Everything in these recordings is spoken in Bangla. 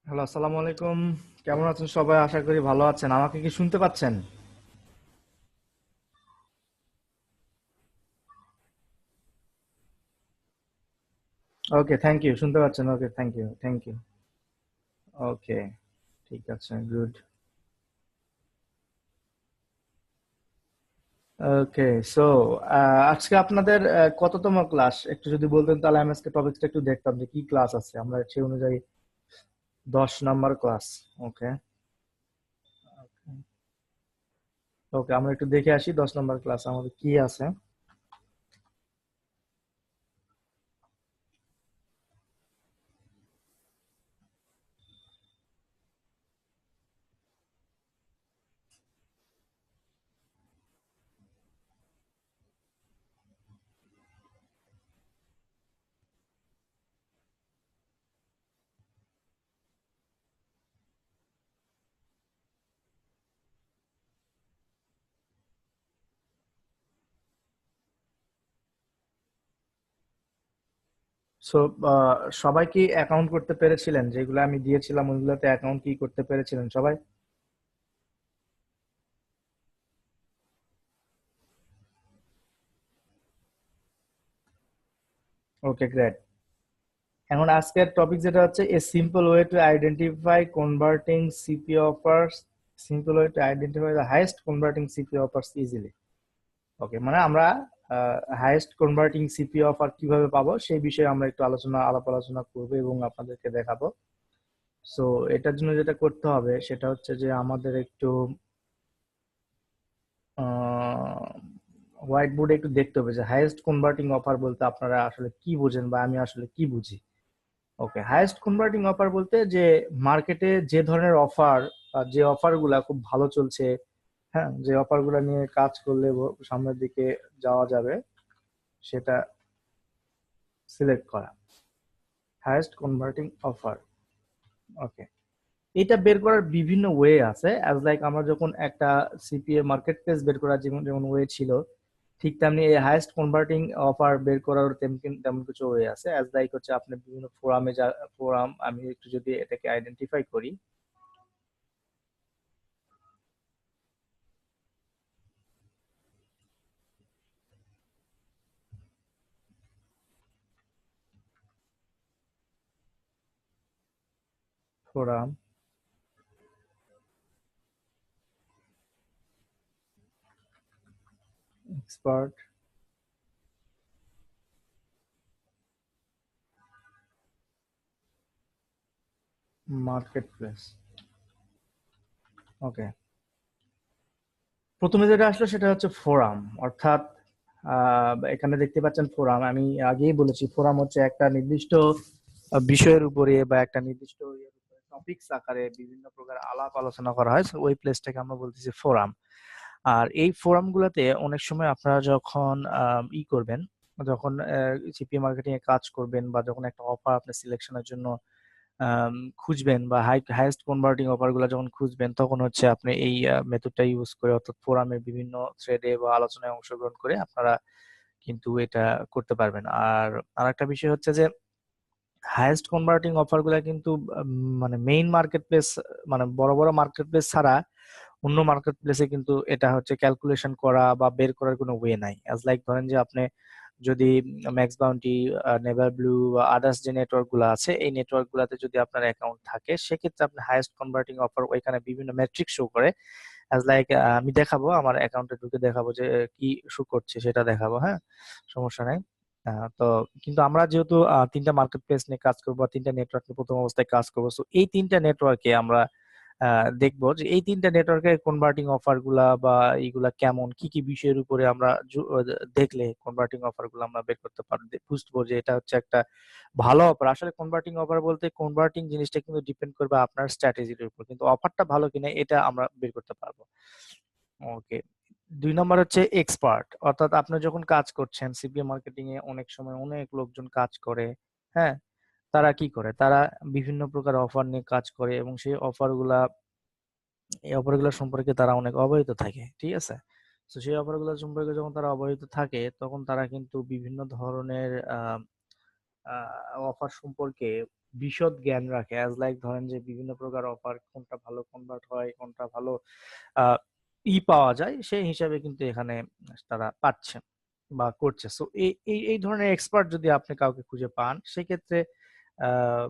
হ্যালো, আসসালামু আলাইকুম। কেমন আছেন সবাই? আশা করি ভালো আছেন। আমাকে কি শুনতে পাচ্ছেন? ওকে, থ্যাংক ইউ। শুনতে পাচ্ছেন? ওকে, থ্যাংক ইউ, থ্যাংক ইউ। ওকে, ঠিক আছে, গুড। ওকে, সো আজকে আপনাদের কততম ক্লাস একটু যদি বলতেন তাহলে আমি আজকে টপিকটা একটু দেখতাম যে কি ক্লাস আছে, আমরা সেই অনুযায়ী 10 নাম্বার ক্লাস। ওকে, ওকে, আমরা একটু দেখে আসি 10 নাম্বার ক্লাস আমাদের কি আছে। সো সবাই কি অ্যাকাউন্ট করতে পেরেছিলেন? যেগুলো আমি দিয়েছিলাম ওইগুলোতে অ্যাকাউন্ট কি করতে পেরেছিলেন সবাই? Okay, great. এখন আজকের টপিক যেটা হচ্ছে a simple way to identify converting CP offers, simple way to identify the highest converting CP offers easily. Okay, মানে আমরা হাইয়েস্ট কনভার্টিং সিপি অফার কিভাবে পাবো সেই বিষয়ে আমরা একটু আলাপ আলোচনা করবো এবং আপনাদেরকে দেখাবো। সো এটার জন্য যেটা করতে হবে সেটা হচ্ছে যে আমাদের একটু হোয়াইট বোর্ডে একটু দেখতে হবে যে হাইয়েস্ট কনভার্টিং অফার বলতে আপনারা আসলে কি বোঝেন বা আমি আসলে কি বুঝি। ওকে, হাইয়েস্ট কনভার্টিং অফার বলতে যে মার্কেটে যে ধরনের অফার, যে অফার গুলা খুব ভালো চলছে, হ্যাঁ, যে অফার গুলা নিয়ে কাজ করলে সামনের দিকে যাওয়া যাবে সেটা সিলেক্ট করা, হাইয়েস্ট কনভার্টিং অফার। ওকে, এটা বের করার বিভিন্ন ওয়ে আছে, অ্যাজ লাইক আমরা যখন একটা সিপিএ মার্কেট প্লেস বের করার যেমন যেমন ওয়ে ছিল, ঠিক তেমনি এই হাইয়েস্ট কনভার্টিং অফার বের করার তেমন তেমন কিছু ওয়ে আছে, অ্যাজ লাইক হচ্ছে আপনি বিভিন্ন ফোরামে যা ফোরাম, আমি একটু যদি এটাকে আইডেন্টিফাই করি। Forum, expert, marketplace. Okay, প্রথমে যেটা আসলো সেটা হচ্ছে ফোরাম, অর্থাৎ এখানে দেখতে পাচ্ছেন ফোরাম, আমি আগেই বলেছি ফোরাম হচ্ছে একটা নির্দিষ্ট বিষয়ের উপরে বা একটা নির্দিষ্ট টপিকস আকারে বিভিন্ন প্রকার আলাপ আলোচনা করা হয়, so ওই প্লেসটাকে আমরা বলতেছি ফোরাম। আর এই ফোরাম গুলাতে অনেক সময় আপনারা যখন করবেন, যখন সিপি মার্কেটিং এ কাজ করবেন বা যখন একটা অফার আপনি সিলেকশনের জন্য আম, খুঁজবেন বা হাইয়েস্ট কনভার্টিং অফার গুলা যখন খুঁজবেন, তখন হচ্ছে আপনি এই মেথডটা ইউজ করে, অর্থাৎ ফোরামের বিভিন্ন থ্রেডে বা আলোচনায় অংশগ্রহণ করে আপনারা কিন্তু এটা করতে পারবেন। আর আরেকটা বিষয় হচ্ছে যে হাইয়েস্ট কনভার্টিং অফার গুলা কিন্তু মানে মেইন মার্কেট প্লেস, মানে বড় বড় মার্কেট প্লেস ছাড়া অন্য মার্কেট প্লেসে কিন্তু এটা হচ্ছে ক্যালকুলেশন করা বা বের করার কোনো ওয়ে নাই। অ্যাজ লাইক ধরেন যে আপনি যদি ম্যাক্স বাউন্টি, নেভার ব্লু বা আদার্স যে নেটওয়ার্ক গুলো আছে, এই নেটওয়ার্ক গুলাতে যদি আপনার অ্যাকাউন্ট থাকে, সেক্ষেত্রে আপনি হাইয়েস্ট কনভার্টিং অফার ওইখানে বিভিন্ন মেট্রিক শো করে। অ্যাজ লাইক আমি দেখাবো, আমার অ্যাকাউন্টে ঢুকে দেখাবো যে কি শো করছে সেটা দেখাবো, হ্যাঁ, সমস্যা নাই। তো কিন্তু আমরা যেহেতু তিনটা মার্কেট প্লেস নিয়ে কাজ করবো, তিনটা নেটওয়ার্ক নিয়ে প্রথম অবস্থায় কাজ করবো, তো এই তিনটা নেটওয়ার্কে আমরা দেখবো যে এই তিনটা নেটওয়ার্কের কনভার্টিং অফার গুলা বা এইগুলা কেমন, কি কি বিষয়ের উপরে আমরা দেখলে কনভার্টিং অফার গুলো আমরা বের করতে পারবো, বুঝবো যে এটা হচ্ছে একটা ভালো অফার। আসলে কনভার্টিং অফার বলতে কনভার্টিং জিনিসটা কিন্তু ডিপেন্ড করবে আপনার স্ট্র্যাটেজির উপর, কিন্তু অফারটা ভালো কিনা এটা আমরা বের করতে পারবো। ওকে, 2 নম্বর হচ্ছে এক্সপার্ট, অর্থাৎ আপনি যখন কাজ করছেন সিপিএ মার্কেটিং এ, অনেক সময় অনেক লোকজন কাজ করে, হ্যাঁ, তারা কি করে, তারা বিভিন্ন প্রকার অফার নিয়ে কাজ করে এবং সেই অফার গুলা, এই অফারগুলো সম্পর্কে তারা অনেক অবহিত থাকে, ঠিক আছে। তো সেই অফারগুলো সম্পর্কে যখন তারা অবহিত থাকে, তখন তারা কিন্তু বিভিন্ন ধরনের অফার সম্পর্কে বিশদ জ্ঞান রাখে, অ্যাজ লাইক ধরেন যে বিভিন্ন প্রকার অফার, কোনটা ভালো কনভার্ট হয়, কোনটা ভালো আহ, পাওয়া যায়, সেই হিসাবে কিন্তু এখানে তারা পাচ্ছে বা করছে। সো এই এই এই ধরনের এক্সপার্ট যদি আপনি কাউকে খুঁজে পান, সেক্ষেত্রে আহ,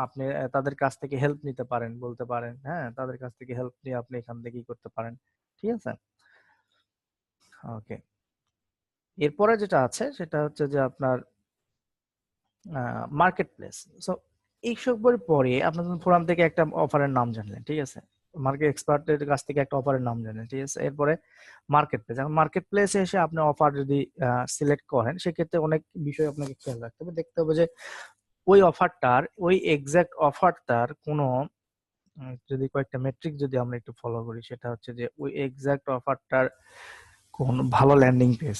আপনি তাদের কাছ থেকে হেল্প নিতে পারেন, বলতে পারেন, হ্যাঁ, তাদের কাছ থেকে হেল্প নিয়ে আপনি এখান থেকেই করতে পারেন। ঠিক আছে, ওকে। এরপরে যেটা আছে সেটা হচ্ছে যে আপনার মার্কেট প্লেস। সো এইসবের পরে আপনার ফোরাম থেকে একটা অফারের নাম জানলেন, ঠিক আছে, মার্কেট এক্সপার্টের কাছ থেকে একটা অফারের নাম জানলেন, ঠিক আছে। এরপরে মার্কেট প্লেস, এখন মার্কেট প্লেসে এসে আপনি অফার যদি সিলেক্ট করেন, সেক্ষেত্রে অনেক বিষয় আপনাকে খেয়াল রাখতে হবে, দেখতে হবে যে ওই অফারটার, ওই এক্সাক্ট অফারটার কোনো যদি কয়েকটা মেট্রিক যদি আমরা একটু ফলো করি, সেটা হচ্ছে যে ওই এক্সাক্ট অফারটার কোন ভালো landing page,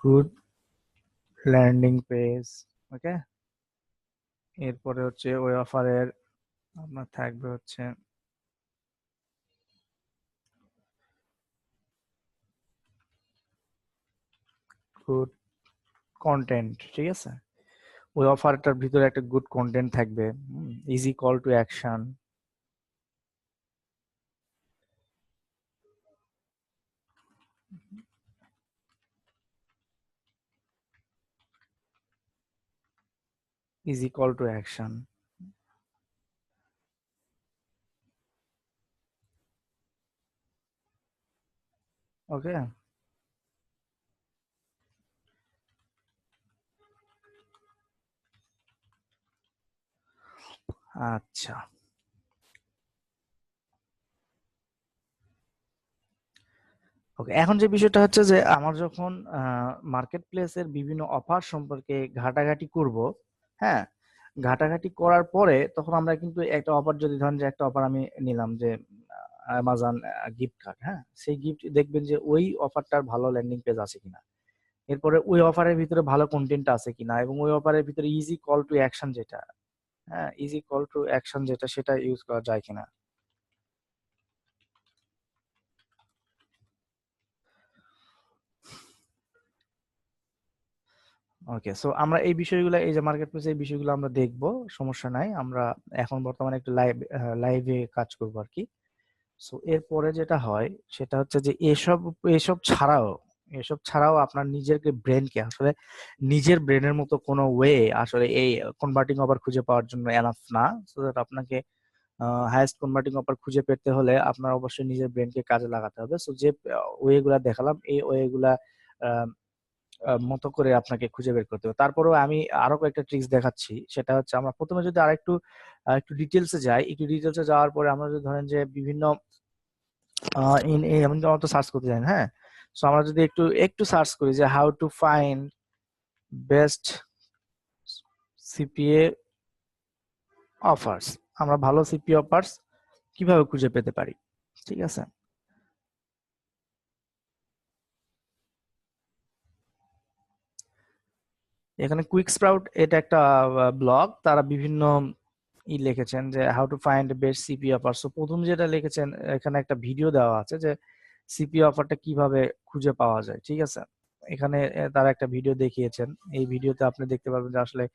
good landing page, okay. এরপরে হচ্ছে ওই অফারের আপনার থাকবে হচ্ছে গুড কন্টেন্ট, ঠিক আছে। ওই অফারটার ভিতরে একটা গুড কন্টেন্ট থাকবে, easy call to action, easy call to action, okay. আচ্ছা, ওকে। এখন যে বিষয়টা হচ্ছে যে আমার যখন মার্কেট প্লেসের বিভিন্ন অফার সম্পর্কে ঘাটাঘাটি করব, হ্যাঁ, ঘাটাঘাটি করার পরে তখন আমরা কিন্তু একটা অফার, যদি ধরেন যে একটা অফার আমি নিলাম যে অ্যামাজন গিফট কার্ড, হ্যাঁ, সেই গিফট দেখবেন যে ওই অফারটার ভালো ল্যান্ডিং পেজ আছে কিনা, এরপরে ওই অফারের ভিতরে ভালো কন্টেন্ট আছে কিনা, এবং ওই অফারের ভিতরে ইজি কল টু অ্যাকশন যেটা, হ্যাঁ, ইজি কল টু অ্যাকশন যেটা, সেটা ইউজ করা যায় কিনা। ওকে, সো আমরা এই বিষয়গুলো, এই যে মার্কেট প্লেস, এই বিষয়গুলো আমরা দেখব, সমস্যা নাই। আমরা এখন বর্তমানে একটু লাইভে কাজ করব আর কি। সো এরপরে যেটা হয় সেটা হচ্ছে যে এসব এসব ছাড়াও, আপনার নিজেকে ব্রেনকে আসলে, নিজের ব্রেনের মতো কোনো ওয়ে আসলে এই কনভার্টিং অফার খুঁজে পাওয়ার জন্য এনাফ না। সো দ্যাট আপনাকে হাইয়েস্ট কনভার্টিং অফার খুঁজে পেতে হলে আপনার অবশ্যই নিজের ব্রেনকে কাজে লাগাতে হবে। সো যে ওয়ে গুলা দেখালাম, এই ওয়ে গুলা মতো করে আপনাকে খুঁজে বের করতে হবে। তারপরেও আমি আরো কয়েকটা ট্রিক্স দেখাচ্ছি, সেটা হচ্ছে আমরা প্রথমে যদি আরেকটু একটু ডিটেলসে যাই, একটু ডিটেলসে যাওয়ার পরে আমরা যদি ধরেন যে বিভিন্ন এমন আমরা তো সার্চ করতে জানি, হ্যাঁ। সো আমরা যদি একটু একটু সার্চ করি যে how to find best CPA offers, আমরা ভালো সিপিএ অফার্স কিভাবে খুঁজে পেতে পারি, ঠিক আছে। এখানে কুইক স্প্রাউট, এটা একটা ব্লগ, তারা বিভিন্ন লিখেছেন যে how to find best CP offer. So প্রথম যেটা লিখেছেন, এখানে একটা ভিডিও দেওয়া আছে যে সিপি অফারটা কিভাবে খুঁজে পাওয়া যায়, ঠিক আছে। এখানে তারা একটা ভিডিও দেখিয়েছেন, এই ভিডিওতে আপনি দেখতে পারবেন যে আসলে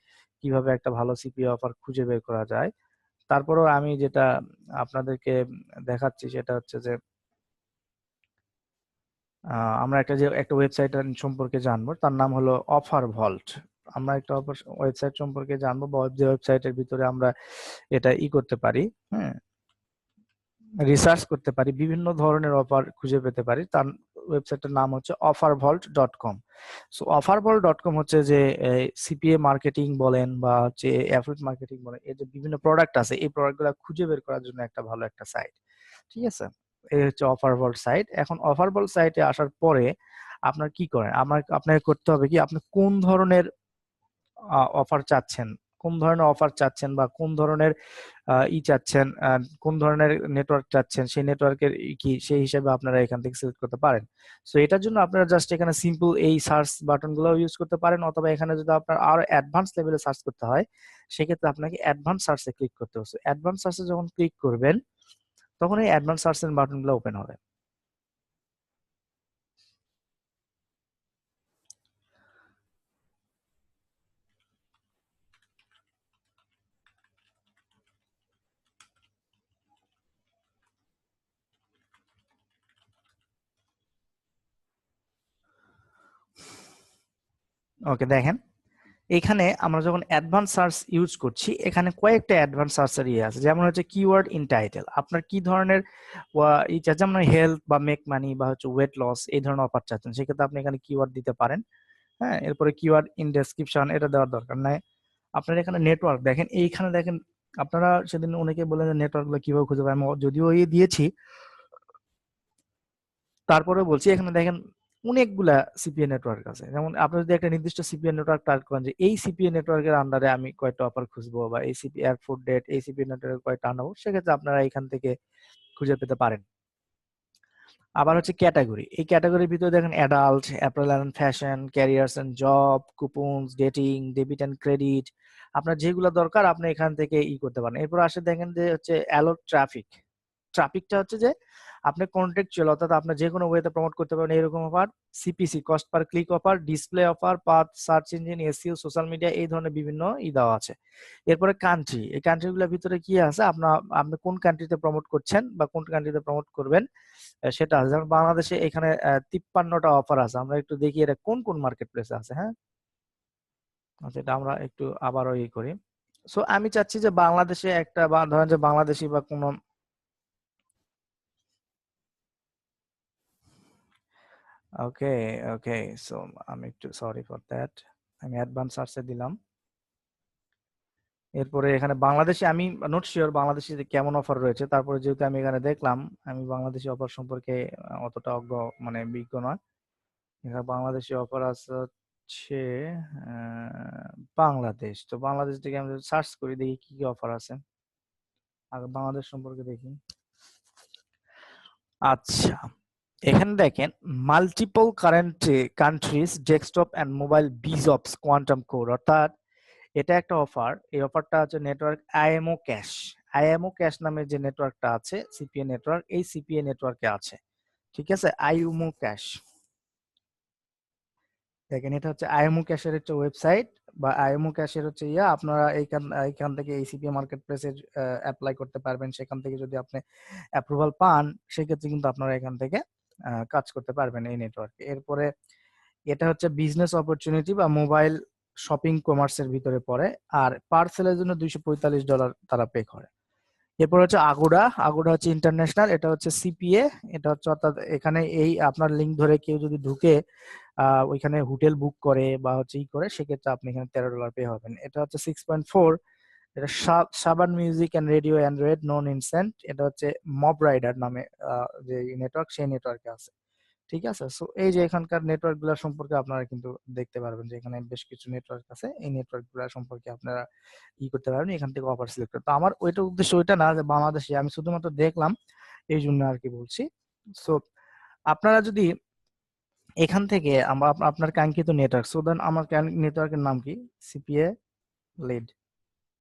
কিভাবে একটা ভালো সিপি অফার খুঁজে বের করা যায়। তারপরেও আমি যেটা আপনাদেরকে দেখাচ্ছি সেটা হচ্ছে যে আমরা একটা ওয়েবসাইট সম্পর্কে জানবো, তার নাম হলো অফার ভল্ট। আমরা একটা ওয়েবসাইট সম্পর্কে জানবো, বা যে ওয়েবসাইটের ভিতরে আমরা এটা করতে পারি, হ্যাঁ, রিসার্চ করতে পারি, বিভিন্ন ধরনের অফার খুঁজে পেতে পারি। তার ওয়েবসাইটের নাম হচ্ছে offervault.com। সো offervault.com হচ্ছে যে সিপিএ মার্কেটিং বলেন বা হচ্ছে অ্যাফিলিয়েট মার্কেটিং বলেন, এই যে বিভিন্ন প্রোডাক্ট আছে, এই প্রোডাক্টগুলো খুঁজে বের করার জন্য একটা ভালো একটা সাইট, ঠিক আছে। এই হচ্ছে অফারভল্ট সাইট। এখন অফারভল্ট সাইটে আসার পরে আপনার কি করেন, আপনাকে করতে হবে কি, আপনি কোন ধরনের অফার চাচ্ছেন, কোন ধরনের অফার চাচ্ছেন, বা কোন ধরনের চাচ্ছেন, কোন ধরনের নেটওয়ার্ক চাচ্ছেন, সেই নেটওয়ার্কের কি, সেই হিসাবে আপনারা এখান থেকে সিলেক্ট করতে পারেন। সো এটার জন্য আপনারা জাস্ট এখানে সিম্পল এই সার্চ বাটন গুলো ইউজ করতে পারেন, অথবা এখানে যদি আপনার আরো অ্যাডভান্স লেভেলে সার্চ করতে হয়, সেক্ষেত্রে আপনাকে অ্যাডভান্স সার্চে ক্লিক করতে হবে। অ্যাডভান্স সার্চে যখন ক্লিক করবেন, তখন এই অ্যাডভান্স সার্চের বাটন গুলো ওপেন হবে। ওকে, দেখেন এখানে আমরা যখন অ্যাডভান্স সার্চ ইউজ করছি, এখানে কয়েকটা অ্যাডভান্স সার্চের ইয়ে আছে, যেমন হচ্ছে কিওয়ার্ড ইন টাইটেল, আপনার কি ধরনের ই চাচ্ছেন, যেমন হেলথ বা মেক মানি বা হচ্ছে ওয়েট লস এই ধরনের অফার চাচ্ছেন, সেক্ষেত্রে আপনি এখানে কিওয়ার্ড দিতে পারেন। হ্যাঁ, এরপরে কিওয়ার্ড ইন ডেসক্রিপশন এটা দেওয়ার দরকার নাই। আপনার এখানে নেটওয়ার্ক দেখেন, এইখানে দেখেন আপনারা সেদিন অনেকে বলেন যে নেটওয়ার্ক গুলো কিভাবে খুঁজে পাই, আমি যদিও দিয়েছি, তারপরে বলছি এখানে দেখেন অনেকগুলা সিপিএ নেটওয়ার্ক আছে। যেমন আপনি যদি একটা নির্দিষ্ট সিপিএ নেটওয়ার্ক টার্গেট করেন যে এই সিপিএ নেটওয়ার্কের আন্ডারে আমি কয়টা অফার খুঁজবো, বা এই সিপি এয়ারপোর্ট ডেট এই সিপিএ নেটওয়ার্কে কয়টা আনাবো, সেক্ষেত্রে আপনারা এখান থেকে খুঁজে পেতে পারেন। আবার হচ্ছে ক্যাটাগরি, এই ক্যাটাগরির ভিতরে দেখেন adult, apparel and fashion, careers and job, coupons, dating, debit and credit, আপনার যেগুলো দরকার আপনি এখান থেকে করতে পারেন। এরপর আসে দেখেন যে হচ্ছে অ্যালো ট্রাফিক। ট্রাফিকটা হচ্ছে যে আপনি কন্টেক্সচুয়াল, অর্থাৎ আপনি যে কোনো ওয়েতে প্রমোট করতে পারেন এরকম offer, CPC cost per click offer, display offer, path, search engine, SEO, social media, এই ধরনের বিভিন্ন দেওয়া আছে। এরপরে কান্ট্রি, এই কান্ট্রিগুলোর ভিতরে কি আছে, আপনার আপনি কোন কান্ট্রিতে প্রমোট করছেন বা কোন কান্ট্রিতে প্রমোট করবেন সেটা আছে। যেমন বাংলাদেশে এখানে 53টা অফার আছে, আমরা একটু দেখি এটা কোন কোন মার্কেট প্লেসে আছে। হ্যাঁ, আচ্ছা, এটা আমরা একটু আবারও করি। সো আমি চাচ্ছি যে বাংলাদেশে একটা, বা ধরেন যে বাংলাদেশি বা কোনো, ওকে ওকে, সো আমি একটু সরি ফর দ্যাট, আমি অ্যাডভান্স সার্চে দিলাম। এরপরে এখানে বাংলাদেশে আমি নট শিওর বাংলাদেশে কেমন অফার রয়েছে, তারপরে যেহেতু আমি এখানে দেখলাম, আমি বাংলাদেশি অফার সম্পর্কে অতটা মানে বিজ্ঞ নয়। এখানে বাংলাদেশি অফার আছে হচ্ছে বাংলাদেশ, তো বাংলাদেশ থেকে আমি সার্চ করি দেখি কি কি অফার আছে, আগে বাংলাদেশ সম্পর্কে দেখি। আচ্ছা, এখানে দেখেন multiple current countries desktop and mobile বিজপস কোয়ান্টাম কোর, অর্থাৎ এটা একটা অফার। এই অফারটা হচ্ছে network IMO cash. IMO cash নামে যে নেটওয়ার্কটা আছে, সিপিএ নেটওয়ার্ক, এই সিপিএ নেটওয়ার্কে আছে। ঠিক আছে, আইএমও ক্যাশ, দেখেন এটা হচ্ছে আইএমও ক্যাশের হচ্ছে ওয়েবসাইট, বা আইএমও ক্যাশের হচ্ছে আপনারা এইখান এইখান থেকে এই সিপিএ মার্কেট প্লেসে অ্যাপ্লাই করতে পারবেন। সেখান থেকে যদি আপনি অ্যাপ্রুভাল পান, সেক্ষেত্রে কিন্তু আপনারা এখান থেকে কাজ করতে পারবেন এই নেটওয়ার্কে। এরপরে এটা হচ্ছে বিজনেস অপরচুনিটি বা মোবাইল শপিং কমার্সের ভিতরে পড়ে, আর পার্সেলের জন্য $245 তারা পে করে। এরপর হচ্ছে আগোডা, আগোডা হচ্ছে ইন্টারন্যাশনাল, এটা হচ্ছে সিপিএ, এটা হচ্ছে অর্থাৎ এখানে এই আপনার লিঙ্ক ধরে কেউ যদি ঢুকে ওইখানে হোটেল বুক করে বা হচ্ছে করে, সেক্ষেত্রে আপনি এখানে $13 পে হবেন। এটা হচ্ছে 6.4, এটা সাবান মিউজিক এন্ড রেডিও অ্যান্ড্রয়েড নন ইনসেন্ট, এটা হচ্ছে মব রাইডার নামে যে নেটওয়ার্ক, সেই নেটওয়ার্কে আছে। ঠিক আছে, সো এই যে এখানকার নেটওয়ার্ক গুলা সম্পর্কে আপনারা কিন্তু দেখতে পারবেন যে এখানে বেশ কিছু নেটওয়ার্ক আছে, এই নেটওয়ার্ক গুলা সম্পর্কে আপনারা করতে পারবেন, এখান থেকে অফার সিলেক্ট করতে। তো আমার ওইটা উদ্দেশ্য ওইটা না যে বাংলাদেশে, আমি শুধুমাত্র দেখলাম এই জন্য আর কি বলছি। সো আপনারা যদি এখান থেকে আমরা আপনার কাঙ্ক্ষিত নেটওয়ার্ক, সো দেন আমার নেটওয়ার্কের নাম কি, সিপিএ লিড,